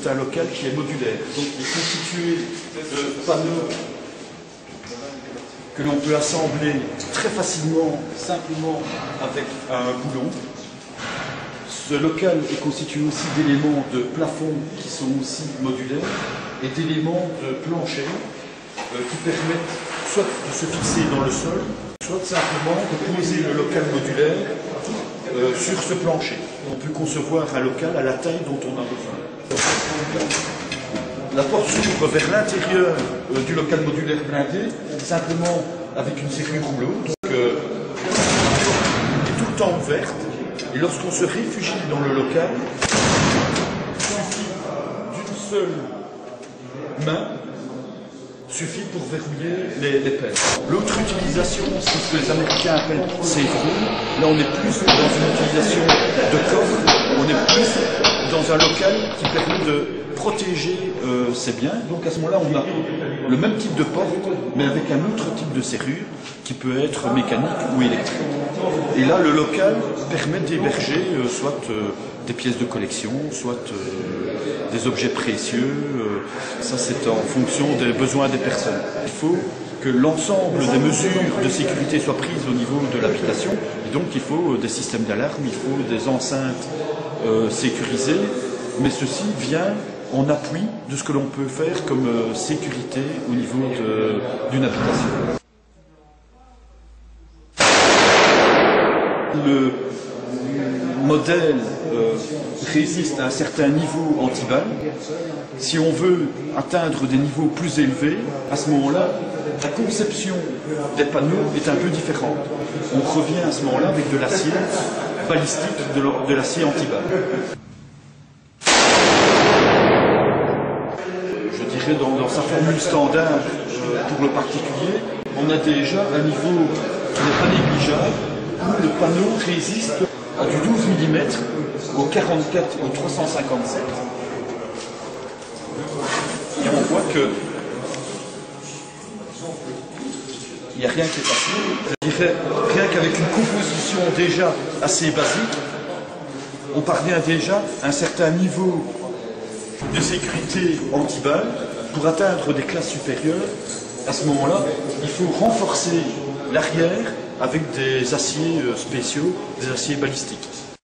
c'est un local qui est modulaire. Donc il est constitué de panneaux que l'on peut assembler très facilement, simplement avec un boulon. Ce local est constitué aussi d'éléments de plafond qui sont aussi modulaires et d'éléments de plancher qui permettent soit de se fixer dans le sol, soit simplement de poser le local modulaire sur ce plancher. On peut concevoir un local à la taille dont on a besoin. La porte s'ouvre vers l'intérieur du local modulaire blindé, simplement avec une serrure rouleau. Donc, elle est tout le temps ouverte. Et lorsqu'on se réfugie dans le local, il suffit d'une seule main suffit pour verrouiller les pelles. L'autre utilisation, c'est ce que les Américains appellent safe room. Là, on est plus dans une utilisation de coffre, on est plus dans un local qui permet de protéger ses biens. Donc à ce moment-là, on a le même type de porte, mais avec un autre type de serrure qui peut être mécanique ou électrique. Et là, le local permet d'héberger soit des pièces de collection, soit des objets précieux. Ça, c'est en fonction des besoins des personnes. Il faut que l'ensemble des mesures de sécurité soient prises au niveau de l'habitation. Et donc, il faut des systèmes d'alarme, il faut des enceintes sécurisées. Mais ceci vient en appui de ce que l'on peut faire comme sécurité au niveau d'une habitation. Le modèle résiste à un certain niveau anti-balle. Si on veut atteindre des niveaux plus élevés, à ce moment-là, la conception des panneaux est un peu différente. On revient à ce moment-là avec de l'acier balistique, de l'acier anti-balle. Je dirais dans sa formule standard pour le particulier, on a déjà un niveau qui n'est pas négligeable où le panneau résiste à du 12 mm au 44 au 357. Et on voit que il n'y a rien qui est facile. Je dirais, rien qu'avec une composition déjà assez basique, on parvient déjà à un certain niveau de sécurité anti-balle. Pour atteindre des classes supérieures, à ce moment-là, il faut renforcer l'arrière avec des aciers spéciaux, des aciers balistiques.